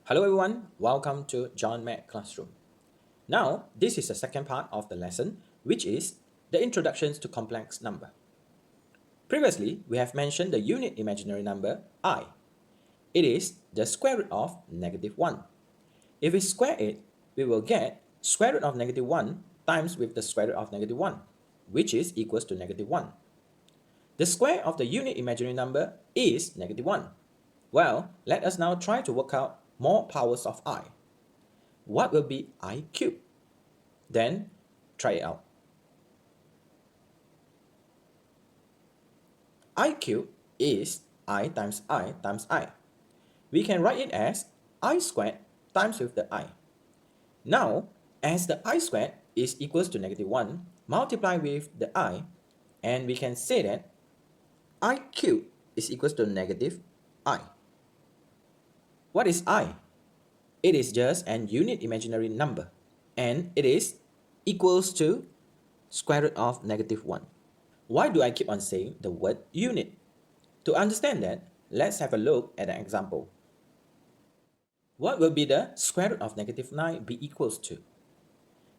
Hello everyone, welcome to John Mac Classroom. Now, this is the second part of the lesson, which is the introductions to complex number. Previously, we have mentioned the unit imaginary number I. It is the square root of negative 1. If we square it, we will get square root of negative 1 times with the square root of negative 1, which is equals to negative 1. The square of the unit imaginary number is negative 1. Well, let us now try to work out more powers of I. What will be I cubed? Then try it out. I cubed is I times I times I. We can write it as I squared times with the I. Now, as the I squared is equals to negative 1, multiply with the I, and we can say that I cubed is equals to negative I. What is I? It is just an unit imaginary number, and it is equals to square root of negative 1. Why do I keep on saying the word unit? To understand that, let's have a look at an example. What will be the square root of negative 9 be equals to?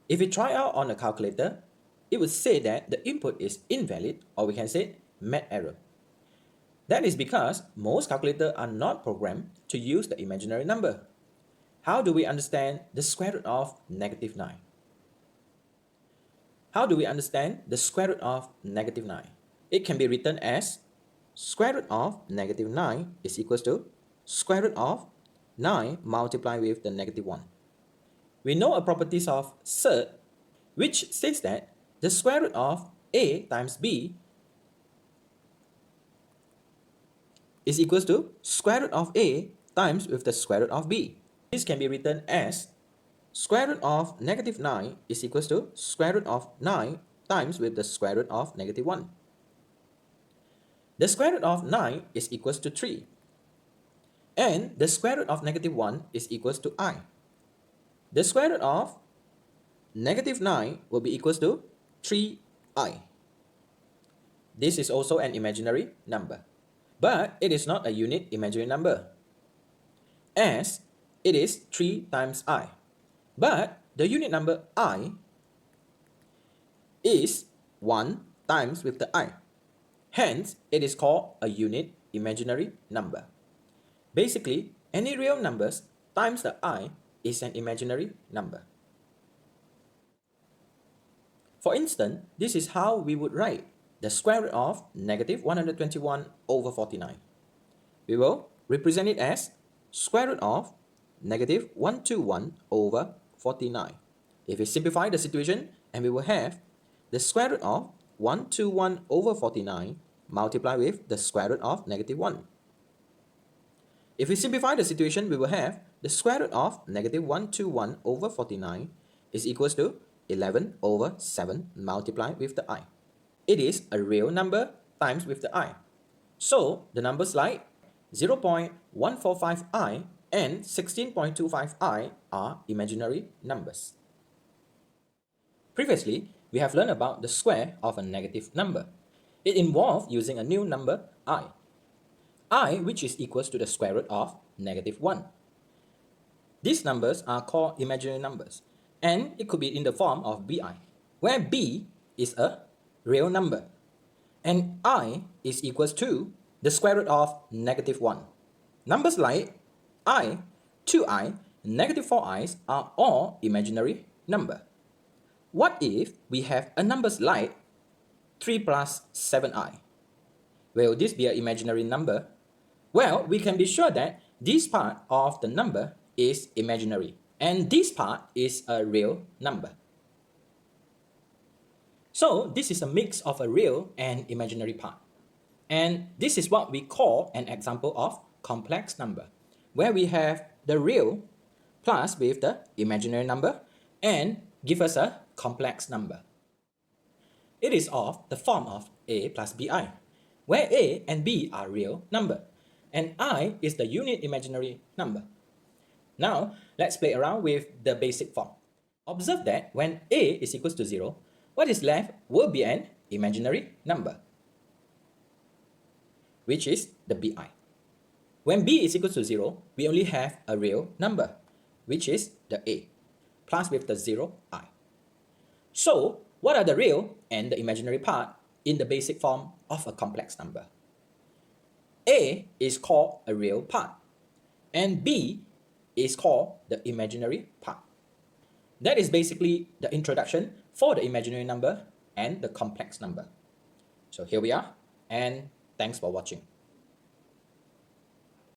If we try out on a calculator, it would say that the input is invalid, or we can say math error. That is because most calculators are not programmed to use the imaginary number. How do we understand the square root of negative 9? How do we understand the square root of negative 9? It can be written as square root of negative 9 is equals to square root of 9 multiplied with the negative 1. We know a properties of surd, which says that the square root of a times b is equals to square root of a times with the square root of b. This can be written as square root of negative 9 is equals to square root of 9 times with the square root of negative 1. The square root of 9 is equals to 3. And the square root of negative 1 is equals to I. The square root of negative 9 will be equals to 3i. This is also an imaginary number, but it is not a unit imaginary number, as it is 3 times I. But the unit number I is 1 times with the I. Hence, it is called a unit imaginary number. Basically, any real numbers times the I is an imaginary number. For instance, this is how we would write the square root of negative 121 over 49. We will represent it as square root of negative 121 over 49. If we simplify the situation, and we will have the square root of 121 over 49 multiplied with the square root of negative 1. If we simplify the situation, we will have the square root of negative 121 over 49 is equals to 11 over 7 multiplied with the I. It is a real number times with the I. So the numbers like 0.145i and 16.25i are imaginary numbers. Previously, we have learned about the square of a negative number. It involved using a new number I which is equals to the square root of negative 1. These numbers are called imaginary numbers, and it could be in the form of bi, where b is a real number, and I is equals to the square root of negative 1. Numbers like I, 2i, negative 4i's are all imaginary number. What if we have a numbers like 3 plus 7i? Will this be an imaginary number? Well, we can be sure that this part of the number is imaginary, and this part is a real number. So this is a mix of a real and imaginary part. And this is what we call an example of complex number, where we have the real plus with the imaginary number and give us a complex number. It is of the form of a plus bi, where a and b are real number, and I is the unit imaginary number. Now, let's play around with the basic form. Observe that when a is equals to 0, what is left will be an imaginary number, which is the bi. When b is equal to 0, we only have a real number, which is the a, plus with the 0 I. So, what are the real and the imaginary part in the basic form of a complex number? A is called a real part, and b is called the imaginary part. That is basically the introduction for the imaginary number and the complex number. So here we are, and thanks for watching.